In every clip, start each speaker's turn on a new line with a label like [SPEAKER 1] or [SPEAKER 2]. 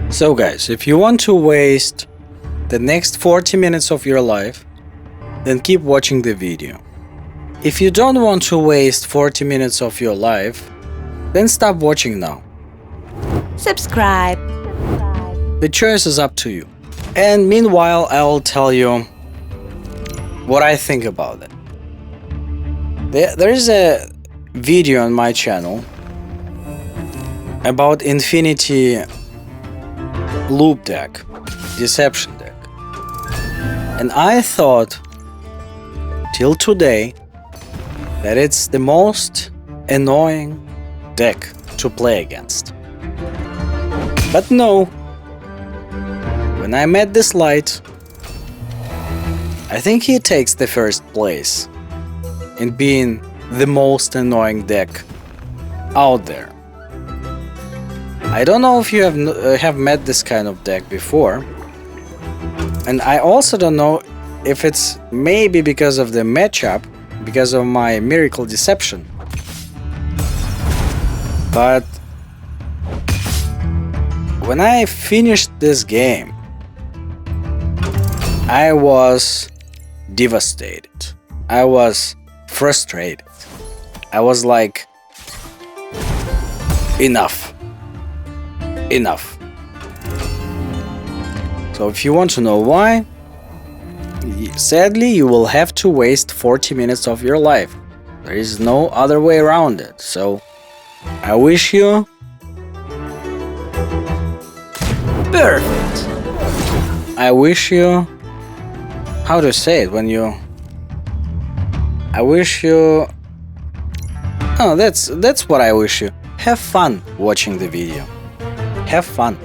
[SPEAKER 1] So guys, if you want to waste the next 40 minutes of your life, then keep watching the video. If you don't want to waste 40 minutes of your life, then stop watching now.
[SPEAKER 2] Subscribe.
[SPEAKER 1] The choice is up to you. And meanwhile, I will tell you what I think about it. There is a video on my channel about Infinity Loop deck, Deception deck. And I thought, till today, that it's the most annoying deck to play against. But no, when I met this light, I think he takes the first place in being the most annoying deck out there. I don't know if you have met this kind of deck before, and I also don't know if it's maybe because of the matchup, because of my Miracle Deception. But when I finished this game, I was devastated. I was frustrated. I was like, enough. Enough. So if you want to know why, sadly you will have to waste 40 minutes of your life. There is no other way around it. So I wish you perfect. I wish you, how to say it, when you, I wish you, oh, that's what I wish you. Have fun watching the video. Have fun.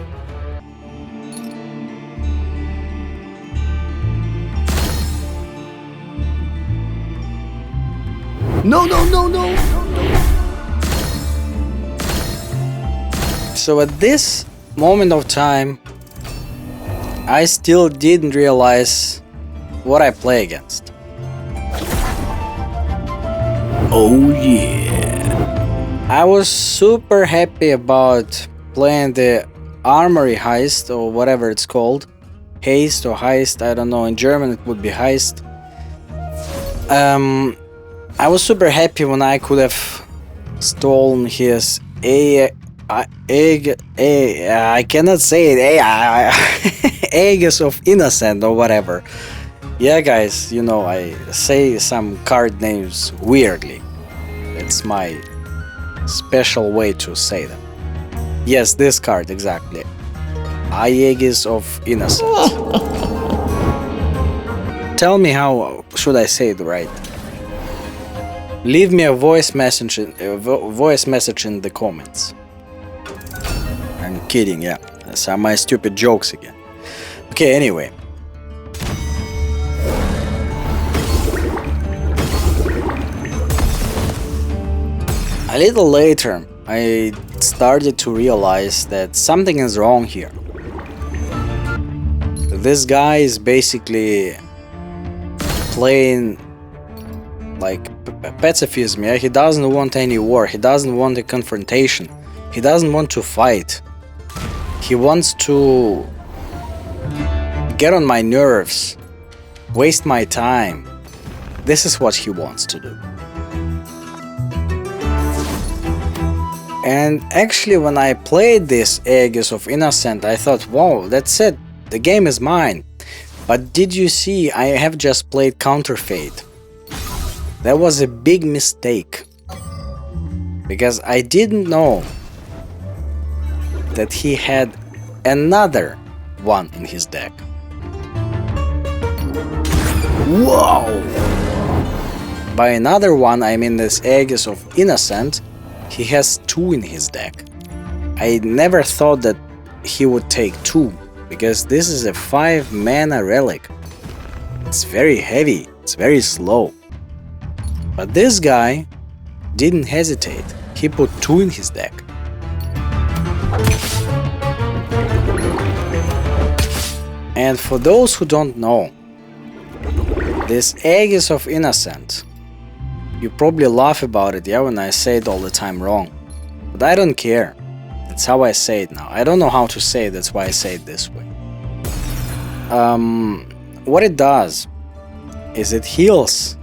[SPEAKER 1] No. So at this moment of time, I still didn't realize what I play against. Oh yeah. I was super happy about playing the Armory Heist, or whatever it's called. Haste or Heist, I don't know. In German it would be Heist. I was super happy when I could have stolen his I cannot say it. Aegis of Innocent or whatever. Yeah, guys, you know, I say some card names weirdly. It's my special way to say them. Yes, this card, exactly. Aegis of Innocent. Tell me how should I say it right. Leave me a voice message in the comments. I'm kidding, yeah. That's my stupid jokes again. Okay, anyway. A little later, I started to realize that something is wrong here. This guy is basically playing like pacifism, yeah? He doesn't want any war, he doesn't want a confrontation, he doesn't want to fight. He wants to get on my nerves, waste my time. This is what he wants to do. And actually, when I played this Aegis of Innocent, I thought, wow, that's it, the game is mine. But did you see, I have just played Counterfeit. That was a big mistake. Because I didn't know that he had another one in his deck. Whoa! By another one, I mean this Aegis of Innocent. He has two in his deck. I never thought that he would take two, because this is a 5-mana relic. It's very heavy, it's very slow. But this guy didn't hesitate. He put two in his deck. And for those who don't know, this Aegis of Innocent, you probably laugh about it, yeah, when I say it all the time wrong. But I don't care. That's how I say it now. I don't know how to say it, that's why I say it this way. What it does is it heals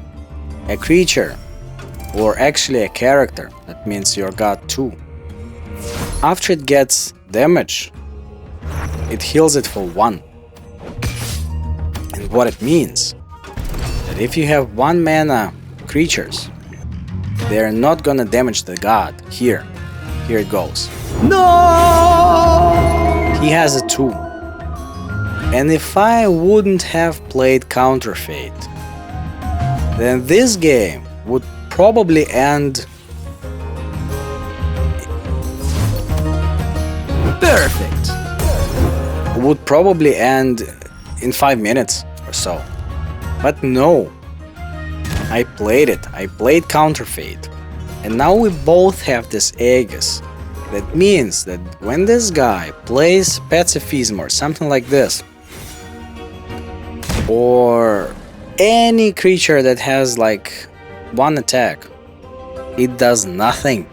[SPEAKER 1] a creature, or actually a character, that means your god too. After it gets damage, it heals it for 1. And what it means, that if you have 1 mana creatures, they're not gonna damage the god. Here it goes. No! He has a 2. And if I wouldn't have played Counterfeit, then this game would probably end perfect. Would probably end in 5 minutes or so. But no. I played it. I played Counterfeit. And now we both have this Aegis. That means that when this guy plays Pacifism or something like this, or any creature that has like 1 attack, it does nothing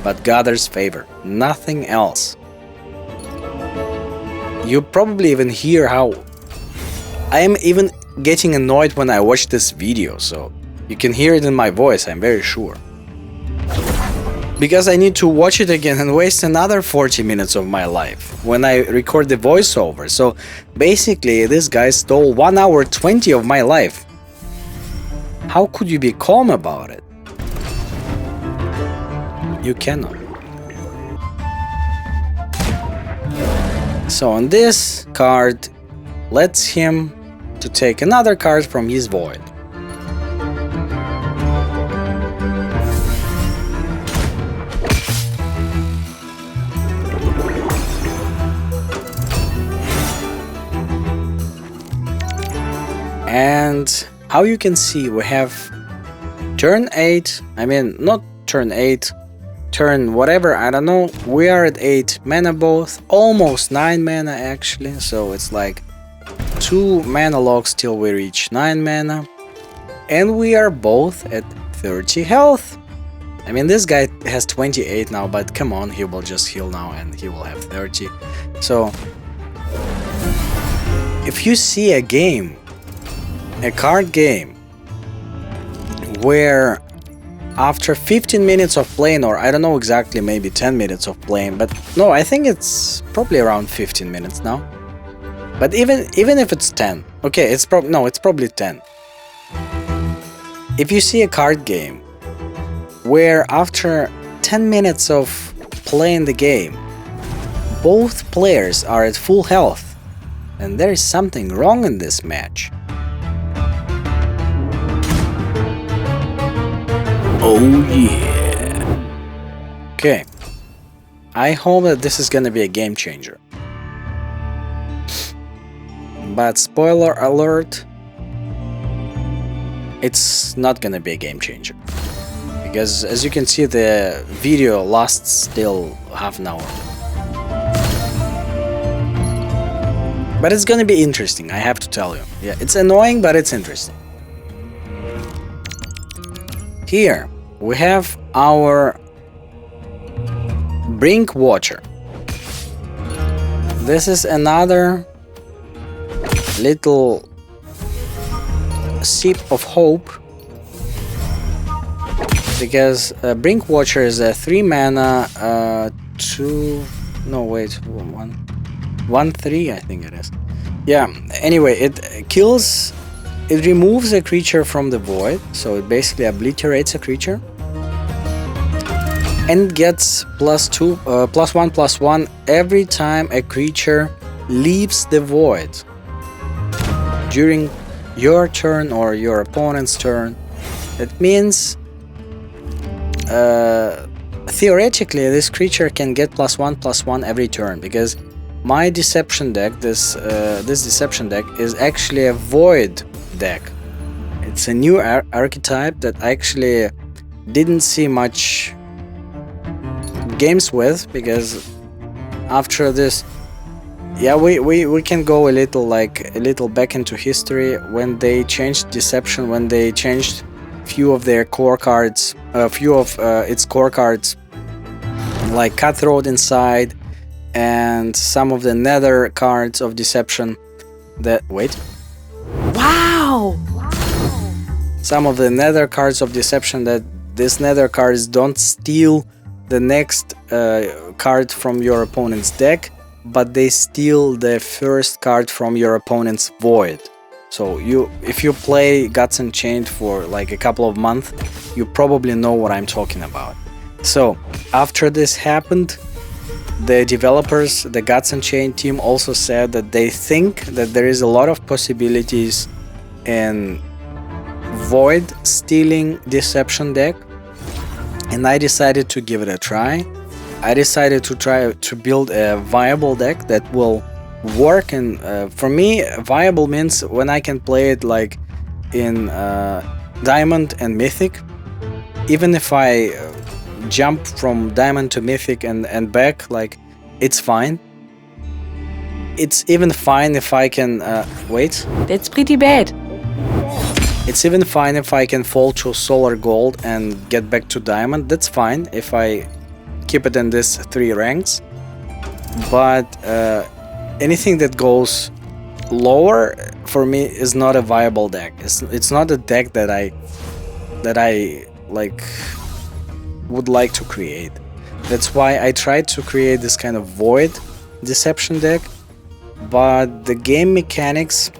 [SPEAKER 1] but gathers favor, nothing else. You probably even hear how I am even getting annoyed when I watch this video, so you can hear it in my voice, I'm very sure. Because I need to watch it again and waste another 40 minutes of my life when I record the voiceover. So basically this guy stole 1 hour 20 of my life. How could you be calm about it? You cannot. So on this card lets him to take another card from his void. And how you can see, we have turn 8, I mean not turn 8, turn whatever, I don't know, we are at 8 mana both, almost 9 mana actually, so it's like 2 mana logs till we reach 9 mana, and we are both at 30 health. I mean this guy has 28 now, but come on, he will just heal now and he will have 30. So if you see a game, a card game, where after 15 minutes of playing, or I don't know exactly, maybe 10 minutes of playing, but no, I think it's probably around 15 minutes now. But even if it's 10, okay, it's probably 10. If you see a card game where after 10 minutes of playing the game, both players are at full health, then there is something wrong in this match. Oh yeah. Okay. I hope that this is gonna be a game changer. But spoiler alert, it's not gonna be a game changer. Because as you can see, the video lasts still half an hour. But it's gonna be interesting, I have to tell you. Yeah, it's annoying, but it's interesting. Here we have our Brink Watcher. This is another little sip of hope, because Brink Watcher is a 3 mana 1/3, I think it is. Yeah, anyway, it kills. It removes a creature from the void, so it basically obliterates a creature, and gets +1/+1 every time a creature leaves the void during your turn or your opponent's turn. That means theoretically this creature can get +1/+1 every turn, because my deception deck, this deception deck is actually a void deck. It's a new archetype that I actually didn't see much games with, because after this, yeah, we can go a little back into history when they changed deception, when they changed few of their core cards, few of its core cards like Cutthroat inside, and some of the Nether cards of Deception that
[SPEAKER 2] Wow!
[SPEAKER 1] some of the Nether cards of Deception that these Nether cards don't steal the next card from your opponent's deck, but they steal the first card from your opponent's void. So if you play Gods Unchained for like a couple of months, you probably know what I'm talking about. So after this happened, the developers, the Gods Unchained team, also said that they think that there is a lot of possibilities in void stealing Deception deck, and I decided to give it a try. I decided to try to build a viable deck that will work, and for me viable means when I can play it like in Diamond and Mythic. Even if I jump from Diamond to Mythic and back, like, it's fine. It's even fine if I can
[SPEAKER 2] That's pretty bad.
[SPEAKER 1] It's even fine if I can fall to Solar Gold and get back to Diamond. That's fine if I keep it in these 3 ranks. But anything that goes lower for me is not a viable deck. It's not a deck that I like would like to create. That's why I tried to create this kind of void Deception deck, but the game mechanics,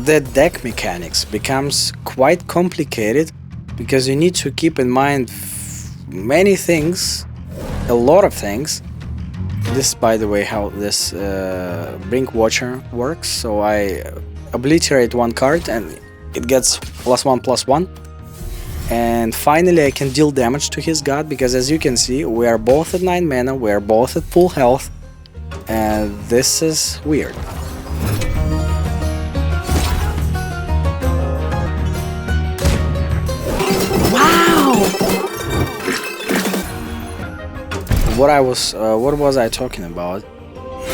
[SPEAKER 1] the deck mechanics becomes quite complicated, because you need to keep in mind many things, a lot of things. This, by the way, how this Brink Watcher works. So I obliterate 1 card and it gets +1/+1. And finally I can deal damage to his god, because as you can see, we are both at 9 mana, we are both at full health, and this is weird.
[SPEAKER 2] Wow!
[SPEAKER 1] What was I talking about?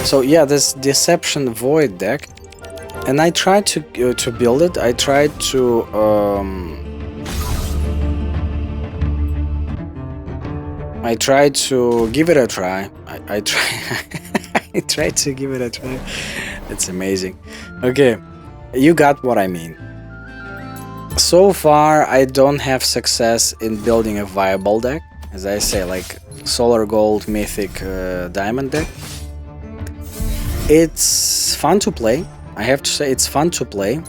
[SPEAKER 1] So yeah, this Deception Void deck, and I tried to build it. I tried to give it a try. I tried to give it a try. It's amazing. Okay, you got what I mean. So far, I don't have success in building a viable deck. As I say, like Solar Gold, Mythic, Diamond deck. It's fun to play. I have to say, it's fun to play.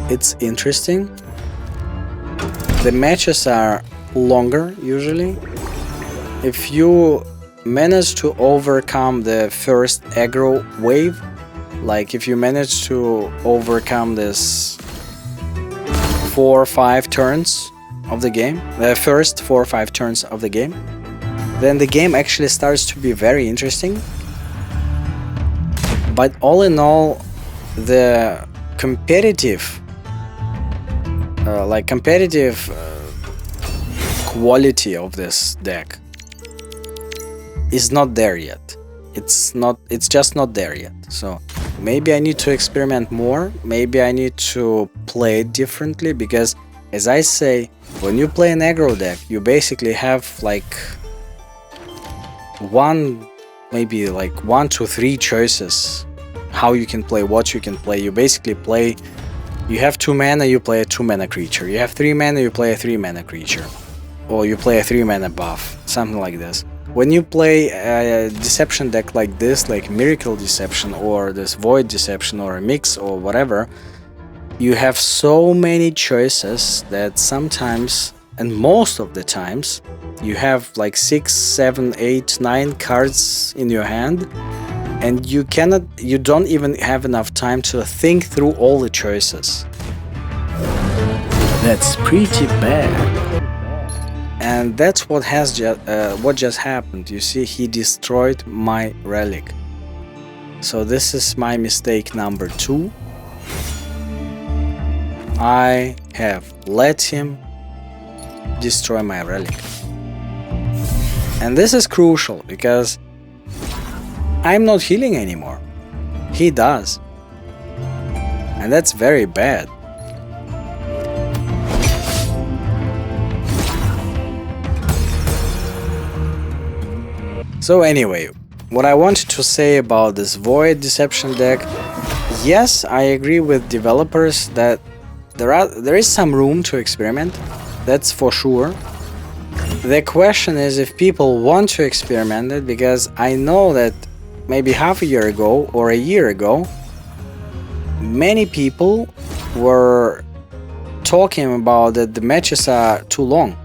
[SPEAKER 1] It's interesting. The matches are longer usually. If you manage to overcome the first aggro wave, like if you manage to overcome this 4 or 5 turns of the game, the first 4 or 5 turns of the game, then the game actually starts to be very interesting. But all in all, the competitive quality of this deck is not there yet. It's just not there yet. So maybe I need to experiment more. Maybe I need to play it differently, because as I say, when you play an aggro deck, you basically have like maybe 1 to 3 choices how you can play, what you can play. You basically play, you have 2 mana, you play a 2 mana creature. You have 3 mana, you play a 3 mana creature. Or you play a 3 mana buff, something like this. When you play a Deception deck like this, like Miracle Deception or this Void Deception or a mix or whatever, you have so many choices that sometimes, and most of the times, you have like 6, 7, 8, 9 cards in your hand, and you don't even have enough time to think through all the choices. That's pretty bad. And that's what just happened. You see, he destroyed my relic. So this is my mistake number 2. I have let him destroy my relic. And this is crucial, because I'm not healing anymore. He does. And that's very bad. So anyway, what I wanted to say about this Void Deception deck, yes, I agree with developers that there is some room to experiment, that's for sure. The question is if people want to experiment it, because I know that maybe half a year ago or a year ago, many people were talking about that the matches are too long.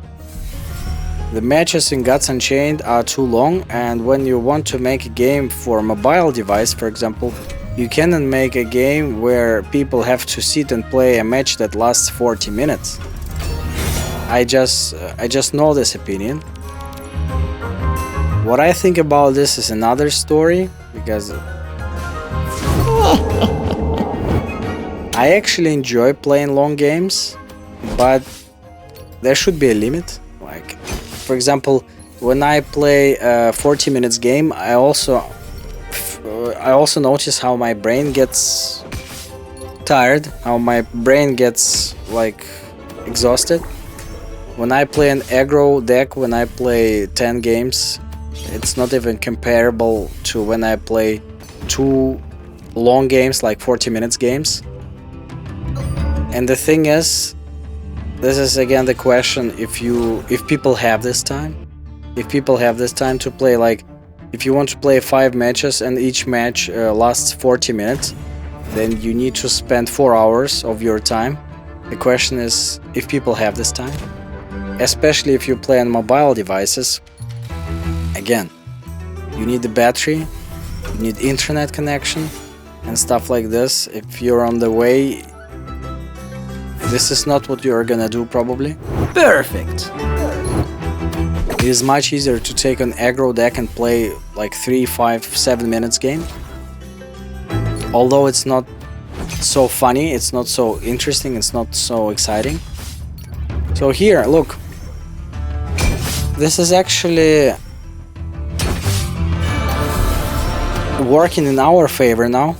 [SPEAKER 1] The matches in Gods Unchained are too long, and when you want to make a game for a mobile device, for example, you cannot make a game where people have to sit and play a match that lasts 40 minutes. I just know this opinion. What I think about this is another story, because I actually enjoy playing long games, but there should be a limit. Like, for example, when I play a 40 minutes game, I also notice how my brain gets tired, how my brain gets like exhausted. When I play an aggro deck, when I play 10 games, it's not even comparable to when I play 2 long games, like 40 minutes games. And the thing is, this is again the question, if people have this time. If people have this time to play, like, if you want to play 5 matches and each match lasts 40 minutes, then you need to spend 4 hours of your time. The question is if people have this time. Especially if you play on mobile devices. Again, you need the battery, you need internet connection and stuff like this. If you're on the way, this is not what you're gonna do probably. Perfect! It is much easier to take an aggro deck and play like 3, 5, 7 minutes game. Although it's not so funny, it's not so interesting, it's not so exciting. So here, look. This is actually working in our favor now.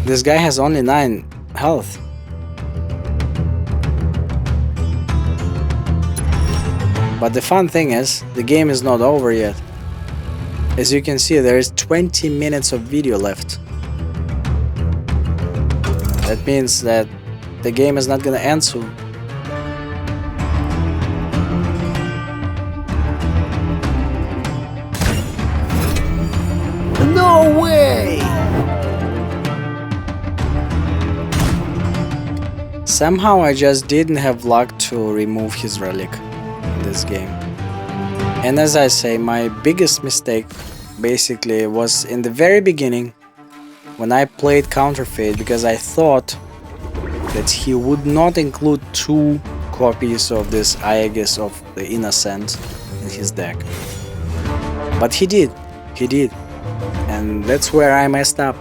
[SPEAKER 1] This guy has only 9 health. But the fun thing is, the game is not over yet. As you can see, there is 20 minutes of video left. That means that the game is not gonna end soon. No way! Somehow I just didn't have luck to remove his relic in this game. And as I say, my biggest mistake basically was in the very beginning when I played Counterfeit, because I thought that he would not include 2 copies of this Aegis of the Innocent in his deck. But he did. And that's where I messed up.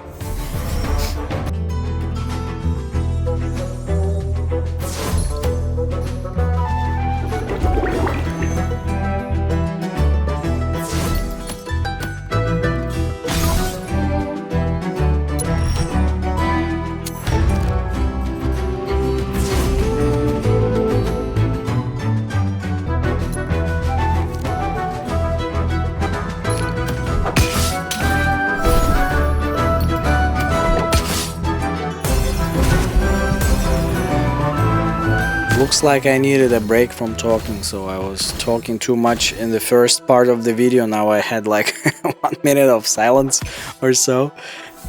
[SPEAKER 1] Looks like I needed a break from talking, so I was talking too much in the first part of the video. Now I had like 1 minute of silence or so.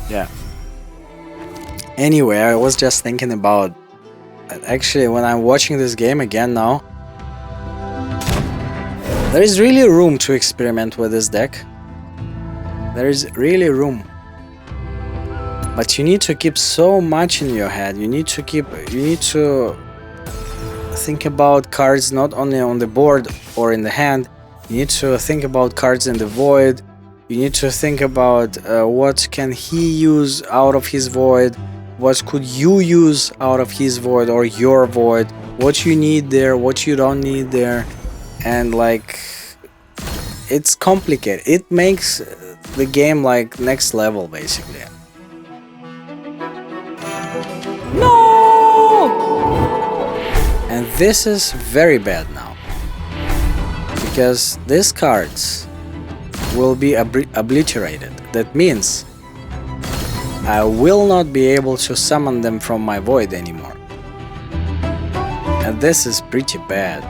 [SPEAKER 1] Yeah. Anyway, I was just thinking about actually when I'm watching this game again now, there is really room to experiment with this deck. There is really room. But you need to keep so much in your head. You need to think about cards not only on the board or in the hand. You need to think about cards in the void. You need to think about what can he use out of his void, what could you use out of his void or your void, what you need there, what you don't need there. And like, it's complicated. It makes the game like next level basically. No! And this is very bad now, because these cards will be obliterated. That means I will not be able to summon them from my void anymore. And this is pretty bad.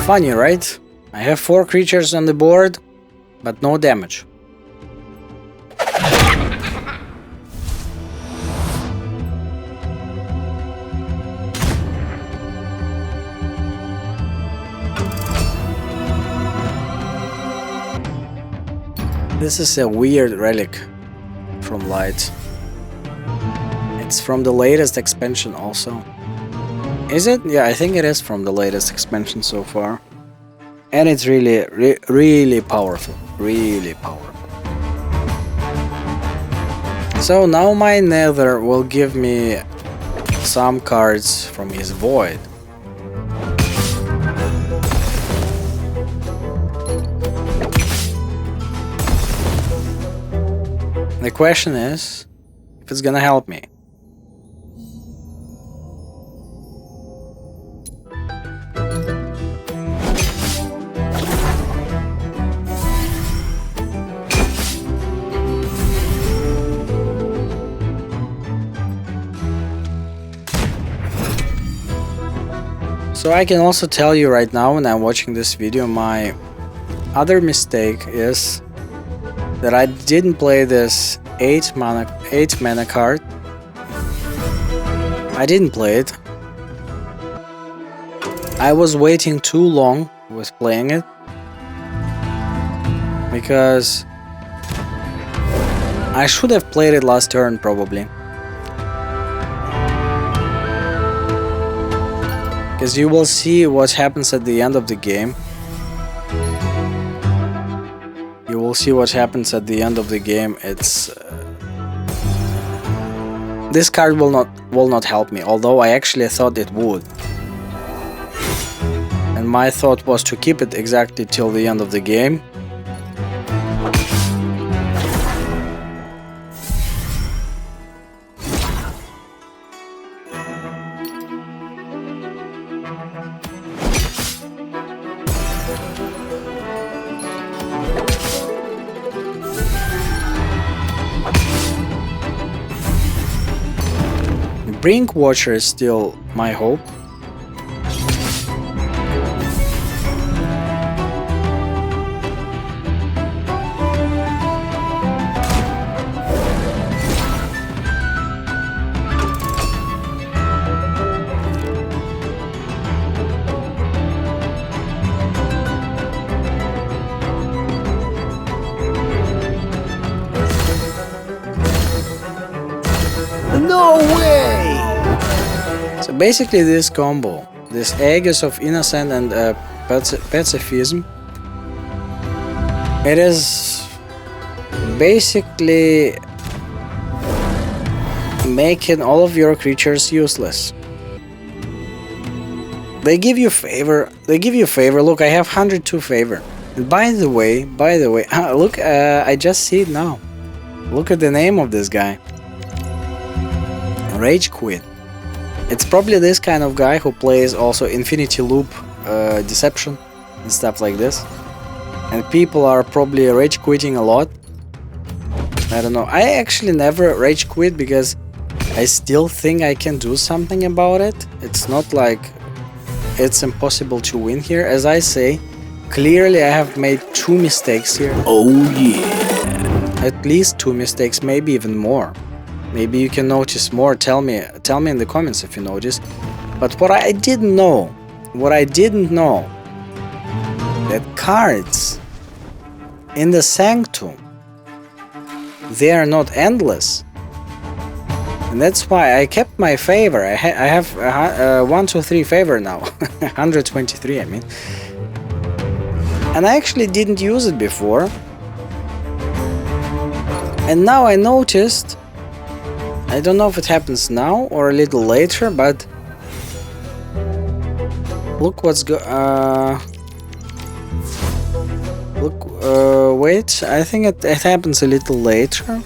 [SPEAKER 1] Funny, right? I have 4 creatures on the board, but no damage. This is a weird relic from Light. It's from the latest expansion also. Is it? Yeah, I think it is from the latest expansion so far. And it's really powerful. Really powerful. So now my Nether will give me some cards from his void. The question is if it's gonna help me. So I can also tell you right now when I'm watching this video, my other mistake is that I didn't play this 8 mana card. I didn't play it. I was waiting too long with playing it because I should have played it last turn probably. Because you will see what happens at the end of the game. You will see what happens at the end of the game. It's this card will not help me, although I actually thought it would. And my thought was to keep it exactly till the end of the game. Brink Watcher is still my hope. No way! So basically this combo, this Aegis of Innocent and Pacifism, it is basically making all of your creatures useless. They give you favor. Look, I have 102 favor. And by the way, look, I just see it now. Look at the name of this guy. Rage Quit. It's probably this kind of guy who plays also Infinity Loop, Deception and stuff like this. And people are probably rage quitting a lot. I don't know. I actually never rage quit because I still think I can do something about it. It's not like it's impossible to win here. As I say, clearly I have made 2 mistakes here. Oh yeah. At least 2 mistakes, maybe even more. Maybe you can notice more. Tell me in the comments if you noticed. But what I didn't know, that cards in the Sanctum, they are not endless. And that's why I kept my favor. I have 1, 2, 3 favor now. 123, I mean. And I actually didn't use it before. And now I noticed, I don't know if it happens now or a little later, but look what's wait, I think it happens a little later.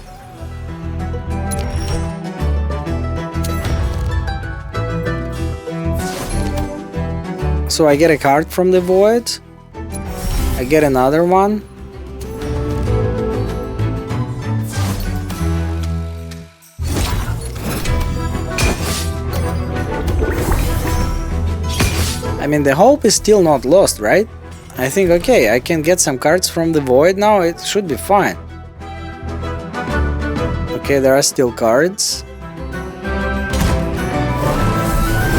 [SPEAKER 1] So I get a card from the void. I get another one. I mean, the hope is still not lost, right? I think, okay, I can get some cards from the void now, it should be fine. Okay, there are still cards.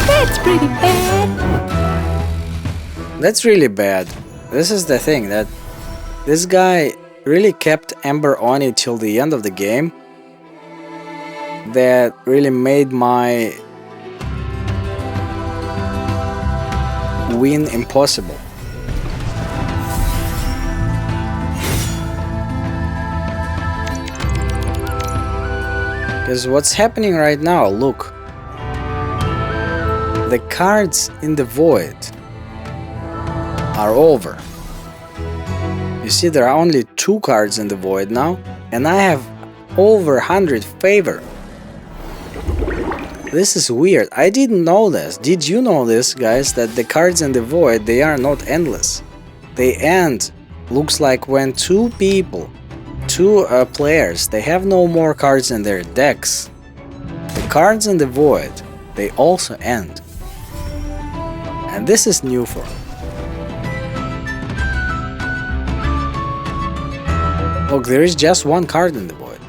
[SPEAKER 2] That's pretty bad.
[SPEAKER 1] That's really bad. This is the thing, that this guy really kept Ember Oni till the end of the game. That really made my win impossible. Because what's happening right now, look. The cards in the void are over. You see, there are only 2 cards in the void now, and I have over 100 favor. This is weird. I didn't know this. Did you know this, guys? That the cards in the void, they are not endless. They end, looks like, when 2 players, they have no more cards in their decks. The cards in the void, they also end. And this is new for me. Look, there is just 1 card in the void.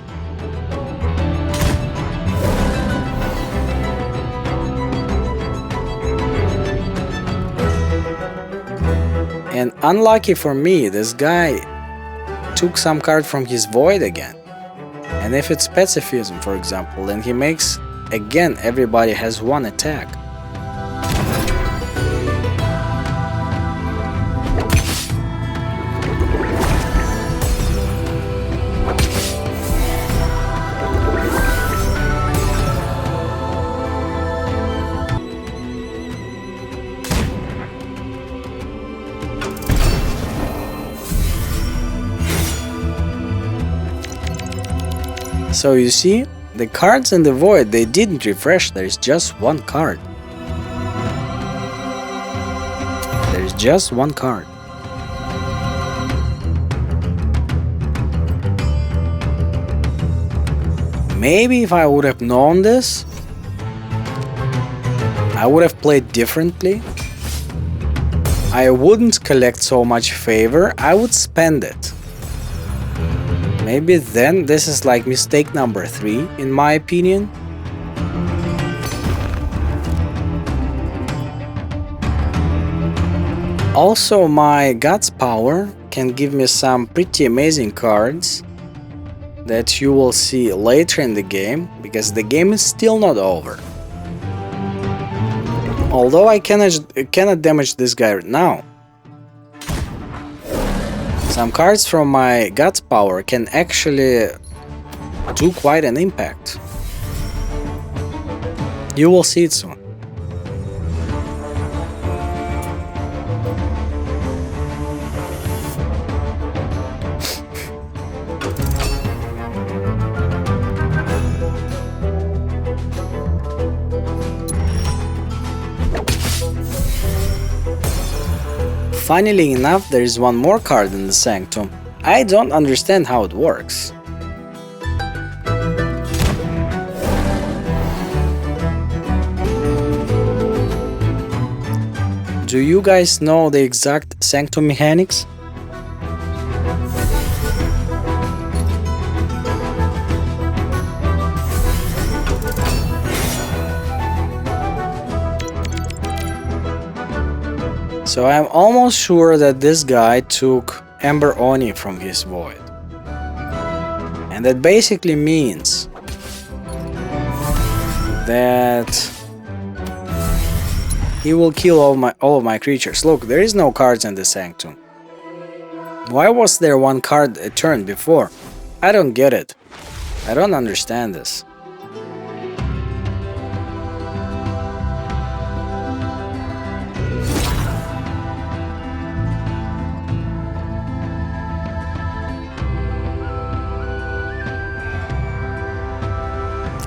[SPEAKER 1] And unlucky for me, this guy took some card from his void again. And if it's pacifism, for example, then he makes, again, everybody has 1 attack. So you see, the cards in the void, they didn't refresh, there's just 1 card. There's just 1 card. Maybe if I would have known this, I would have played differently. I wouldn't collect so much favor, I would spend it. Maybe then this is like mistake number 3, in my opinion. Also, my Gods power can give me some pretty amazing cards that you will see later in the game, because the game is still not over. Although I cannot damage this guy right now. Some cards from my Gods power can actually do quite an impact. You will see it soon. Funnily enough, there is 1 more card in the Sanctum. I don't understand how it works. Do you guys know the exact Sanctum mechanics? So I'm almost sure that this guy took Ember Oni from his void. And that basically means that he will kill all of my creatures. Look, there is no cards in the Sanctum. Why was there one card a turn before? I don't get it. I don't understand this.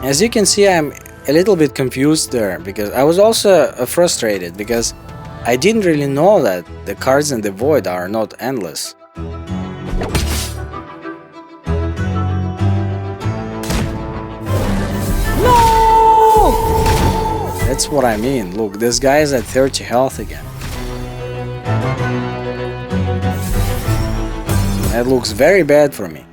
[SPEAKER 1] As you can see, I'm a little bit confused there, because I was also frustrated, because I didn't really know that the cards in the void are not endless.
[SPEAKER 2] No!
[SPEAKER 1] That's what I mean. Look, this guy is at 30 health again. That looks very bad for me.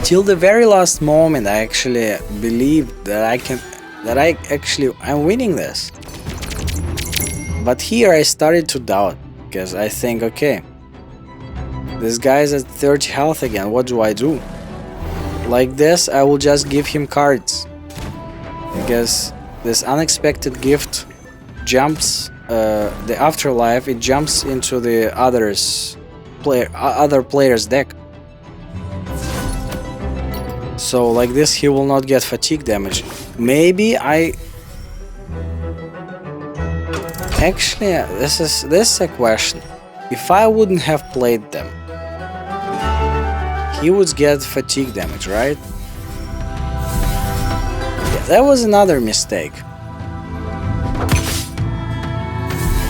[SPEAKER 1] Till the very last moment, I actually believed that I'm winning this. But here I started to doubt, because I think, okay, this guy's at 30 health again, what do I do? Like this, I will just give him cards, because this unexpected gift jumps, the afterlife, it jumps into the other player's deck. So like this, he will not get fatigue damage. Maybe actually, this is a question. If I wouldn't have played them, he would get fatigue damage, right? Yeah, that was another mistake.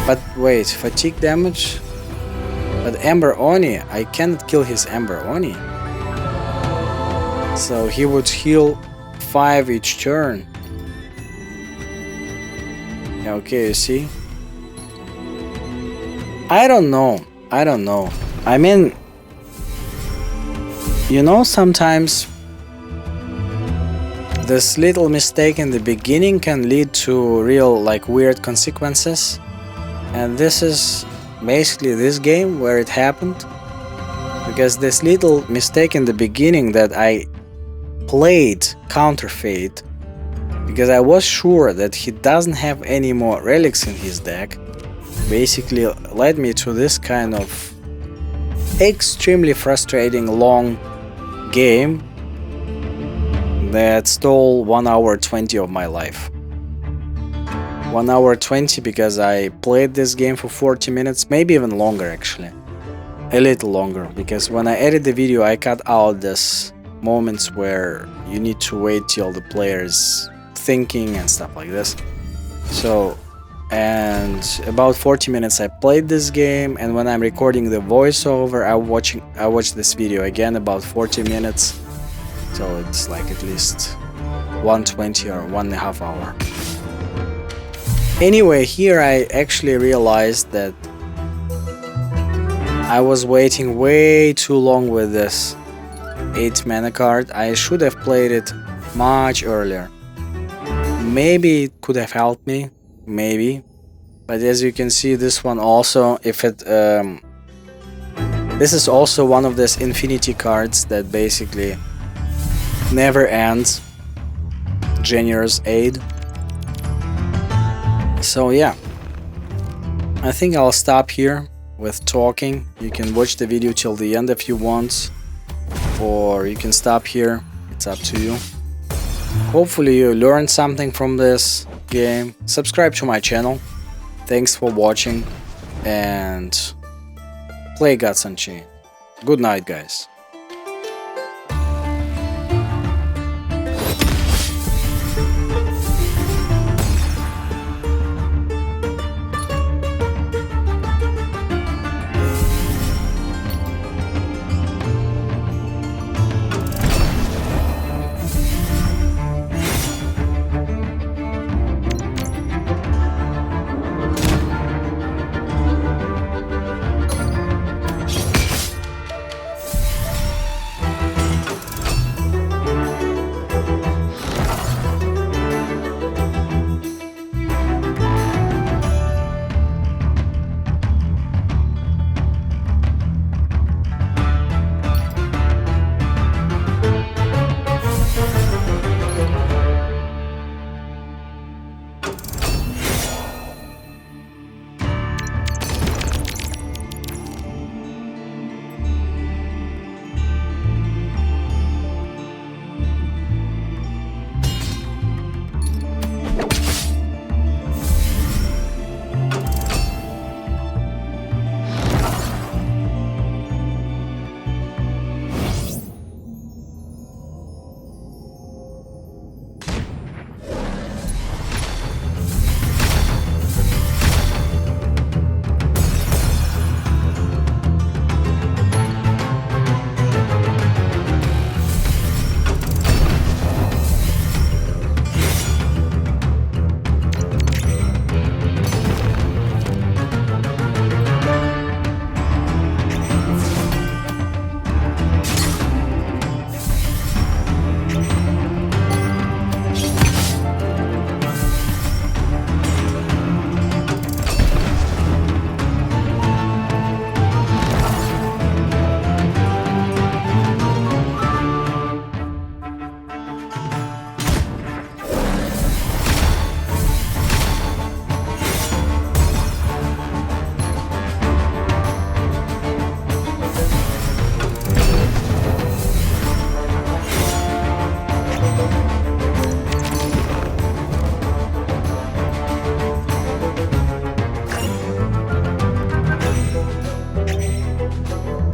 [SPEAKER 1] But wait, fatigue damage? But Ember Oni, I cannot kill his Ember Oni. So he would heal 5 each turn. Okay, you see? I don't know. I mean, you know, sometimes this little mistake in the beginning can lead to real, like, weird consequences. And this is basically this game where it happened. Because this little mistake in the beginning that I played Counterfeit, because I was sure that he doesn't have any more relics in his deck, basically led me to this kind of extremely frustrating long game that stole 1 hour 20 of my life. 1 hour 20 because I played this game for 40 minutes, maybe even longer actually. A little longer, because when I edit the video I cut out this moments where you need to wait till the player's thinking and stuff like this. So, and about 40 minutes I played this game, and when I'm recording the voiceover I watched this video again about 40 minutes. So it's like at least 120 or 1.5 hour. Anyway, here I actually realized that I was waiting way too long with this 8 mana card. I should have played it much earlier. Maybe it could have helped me, maybe. But as you can see, this one also, this is also one of these infinity cards that basically never ends. Generous aid. So yeah, I think I'll stop here with talking. You can watch the video till the end if you want, or you can stop here, it's up to you. Hopefully you learned something from this game. Subscribe to my channel. Thanks for watching, and play Gods Unchained. Good night, guys.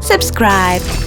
[SPEAKER 2] subscribe.